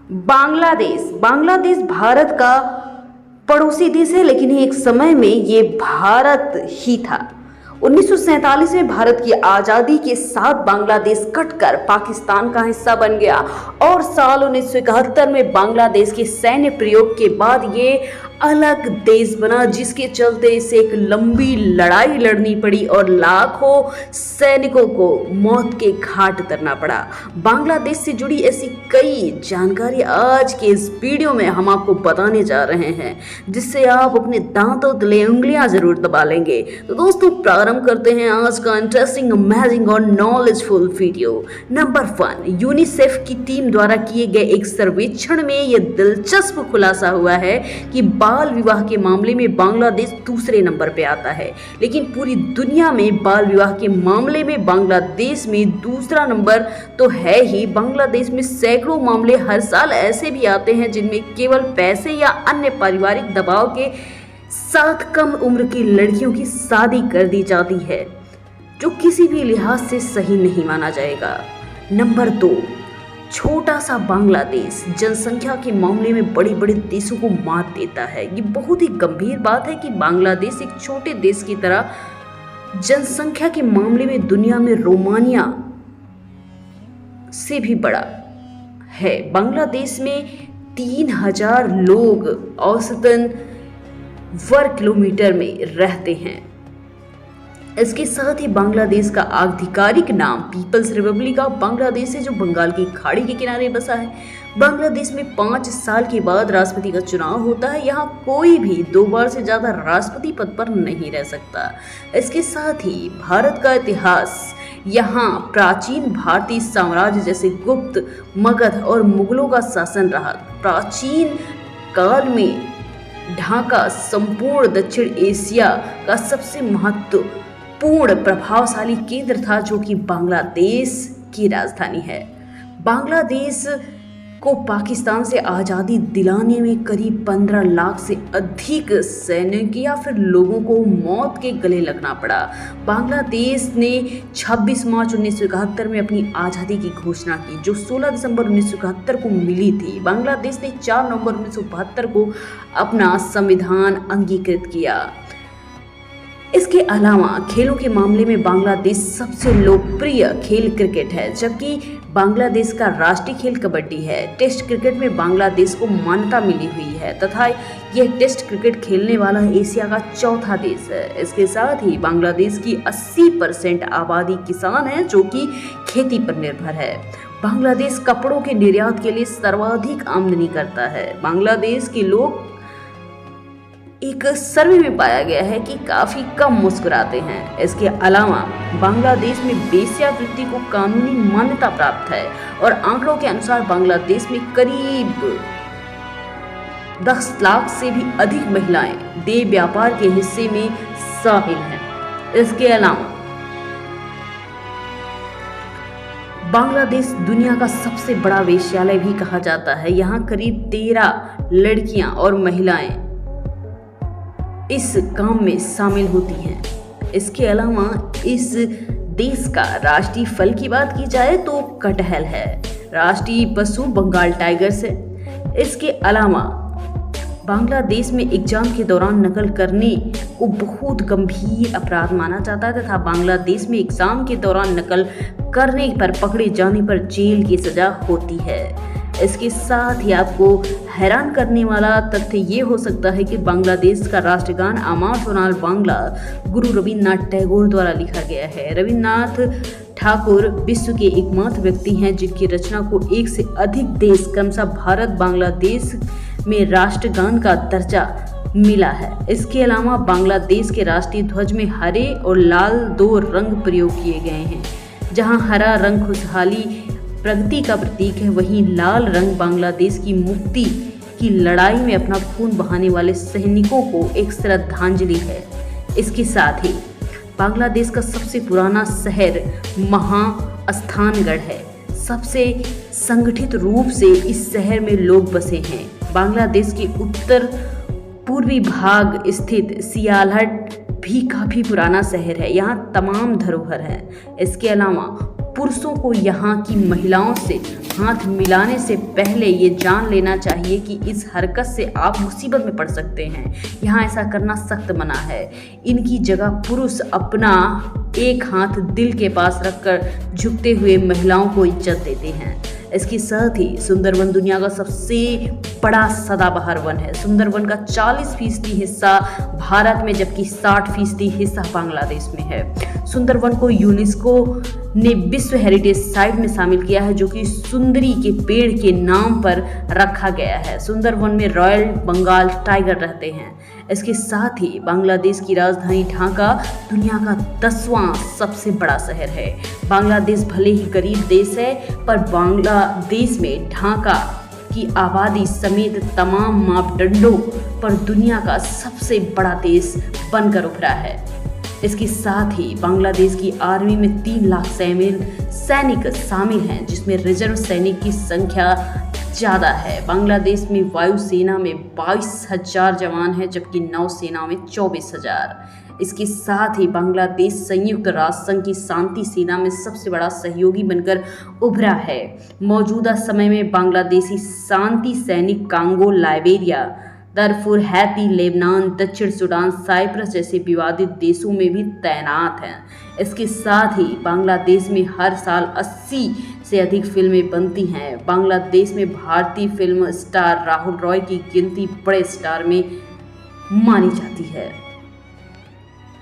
बांग्लादेश बांग्लादेश भारत का पड़ोसी देश है, लेकिन एक समय में ये भारत ही था। 1947 में भारत की आज़ादी के साथ बांग्लादेश कटकर पाकिस्तान का हिस्सा बन गया और साल 1971 में बांग्लादेश के सैन्य प्रयोग के बाद ये अलग देश बना, जिसके चलते इसे एक लंबी लड़ाई लड़नी पड़ी और लाखों सैनिकों को मौत के घाट उतरना पड़ा। बांग्लादेश से जुड़ी ऐसी कई जानकारी आज के इस वीडियो में हम आपको बताने जा रहे हैं, जिससे आप अपने दांतों तले उंगलियां जरूर दबा लेंगे। तो दोस्तों, प्रारंभ करते हैं आज का इंटरेस्टिंग, अमेजिंग और नॉलेजफुल वीडियो। नंबर 1, यूनिसेफ की टीम द्वारा किए गए एक सर्वेक्षण में यह दिलचस्प खुलासा हुआ है कि बाल विवाह के मामले में बांग्लादेश दूसरे नंबर पे आता है। लेकिन पूरी दुनिया में बाल विवाह के मामले में बांग्लादेश में दूसरा नंबर तो है ही। बांग्लादेश में सैकड़ों मामले हर साल ऐसे भी आते हैं जिनमें केवल पैसे या अन्य पारिवारिक दबाव के साथ कम उम्र की लड़कियों की शादी कर दी जाती है, जो किसी भी लिहाज से सही नहीं माना जाएगा। नंबर 2, छोटा सा बांग्लादेश जनसंख्या के मामले में बड़े बड़े देशों को मात देता है। ये बहुत ही गंभीर बात है कि बांग्लादेश एक छोटे देश की तरह जनसंख्या के मामले में दुनिया में रोमानिया से भी बड़ा है। बांग्लादेश में 3000 लोग औसतन वर्ग किलोमीटर में रहते हैं। इसके साथ ही बांग्लादेश का आधिकारिक नाम पीपल्स रिपब्लिक ऑफ बांग्लादेश है, जो बंगाल की खाड़ी के किनारे बसा है। बांग्लादेश में 5 साल के बाद राष्ट्रपति का चुनाव होता है। यहाँ कोई भी 2 बार से ज़्यादा राष्ट्रपति पद पर नहीं रह सकता। इसके साथ ही भारत का इतिहास, यहाँ प्राचीन भारतीय साम्राज्य जैसे गुप्त, मगध और मुगलों का शासन रहा। प्राचीन काल में ढाका संपूर्ण दक्षिण एशिया का सबसे महत्वपूर्ण प्रभावशाली केंद्र था, जो कि बांग्लादेश की राजधानी है। बांग्लादेश को पाकिस्तान से आज़ादी दिलाने में करीब 15 लाख से अधिक सैनिक या फिर लोगों को मौत के गले लगना पड़ा। बांग्लादेश ने 26 मार्च 1971 में अपनी आज़ादी की घोषणा की, जो 16 दिसंबर 1971 को मिली थी। बांग्लादेश ने 4 नवंबर 1972 को अपना संविधान अंगीकृत किया। इसके अलावा खेलों के मामले में बांग्लादेश सबसे लोकप्रिय खेल क्रिकेट है, जबकि बांग्लादेश का राष्ट्रीय खेल कबड्डी है। टेस्ट क्रिकेट में बांग्लादेश को मान्यता मिली हुई है तथा यह टेस्ट क्रिकेट खेलने वाला एशिया का चौथा देश है। इसके साथ ही बांग्लादेश की 80% आबादी किसान है, जो कि खेती पर निर्भर है। बांग्लादेश कपड़ों के निर्यात के लिए सर्वाधिक आमदनी करता है। बांग्लादेश के लोग, एक सर्वे में पाया गया है कि काफी कम मुस्कुराते हैं। इसके अलावा बांग्लादेश में वेश्यावृत्ति को कानूनी मान्यता प्राप्त है और आंकड़ों के अनुसार बांग्लादेश में करीब 10 लाख से भी अधिक महिलाएं देह व्यापार के हिस्से में शामिल हैं। इसके अलावा बांग्लादेश दुनिया का सबसे बड़ा वेश्यालय भी कहा जाता है। यहाँ करीब 13 लड़कियां और महिलाएं इस काम में शामिल होती हैं। इसके अलावा इस देश का राष्ट्रीय फल की बात की जाए तो कटहल है। राष्ट्रीय पशु बंगाल टाइगर्स है। इसके अलावा बांग्लादेश में एग्जाम के दौरान नकल करने को बहुत गंभीर अपराध माना जाता है तथा बांग्लादेश में एग्जाम के दौरान नकल करने पर पकड़े जाने पर जेल की सजा होती है। इसके साथ ही आपको हैरान करने वाला तथ्य ये हो सकता है कि बांग्लादेश का राष्ट्रगान आमार सोनाल बांग्ला गुरु रविन्द्रनाथ टैगोर द्वारा लिखा गया है। रविन्द्रनाथ ठाकुर विश्व के एकमात्र व्यक्ति हैं जिनकी रचना को एक से अधिक देश, क्रमशः भारत, बांग्लादेश में राष्ट्रगान का दर्जा मिला है। इसके अलावा बांग्लादेश के राष्ट्रीय ध्वज में हरे और लाल 2 रंग प्रयोग किए गए हैं। जहां हरा रंग खुशहाली, प्रगति का प्रतीक है, वहीं लाल रंग बांग्लादेश की मुक्ति की लड़ाई में अपना खून बहाने वाले सैनिकों को एक श्रद्धांजलि है। इसके साथ ही बांग्लादेश का सबसे पुराना शहर महास्थानगढ़ है। सबसे संगठित रूप से इस शहर में लोग बसे हैं। बांग्लादेश के उत्तर पूर्वी भाग स्थित सियालहट भी काफ़ी पुराना शहर है। यहाँ तमाम धरोहर हैं। इसके अलावा पुरुषों को यहाँ की महिलाओं से हाथ मिलाने से पहले ये जान लेना चाहिए कि इस हरकत से आप मुसीबत में पड़ सकते हैं। यहाँ ऐसा करना सख्त मना है। इनकी जगह पुरुष अपना एक हाथ दिल के पास रखकर झुकते हुए महिलाओं को इज्जत देते हैं। इसके साथ ही सुंदरवन दुनिया का सबसे बड़ा सदाबहार वन है। सुंदरवन का 40% हिस्सा भारत में जबकि 60% हिस्सा बांग्लादेश में है। सुंदरवन को यूनेस्को ने विश्व हेरिटेज साइट में शामिल किया है, जो कि सुंदरी के पेड़ के नाम पर रखा गया है। सुंदरवन में रॉयल बंगाल टाइगर रहते हैं। इसके साथ ही बांग्लादेश की राजधानी ढाका दुनिया का 10वां सबसे बड़ा शहर है। बांग्लादेश भले ही गरीब देश है, पर बांग्लादेश में ढाका की आबादी समेत तमाम मापदंडों पर दुनिया का सबसे बड़ा देश बनकर उभरा है। इसके साथ ही बांग्लादेश की आर्मी में 3 लाख सैनिक शामिल हैं, जिसमें रिजर्व सैनिक की संख्या ज़्यादा है। बांग्लादेश में वायुसेना में 22,000 जवान हैं, जबकि नौसेना में 24,000। इसके साथ ही बांग्लादेश संयुक्त राष्ट्र संघ की शांति सेना में सबसे बड़ा सहयोगी बनकर उभरा है। मौजूदा समय में बांग्लादेशी शांति सैनिक Congo, Liberia, Darfur, Haiti, Lebanon, दक्षिण सूडान, साइप्रस जैसे विवादित देशों में भी तैनात हैं। इसके साथ ही बांग्लादेश में हर साल 80 से अधिक फिल्में बनती हैं। बांग्लादेश में भारतीय फिल्म स्टार राहुल रॉय की गिनती बड़े स्टार में मानी जाती है।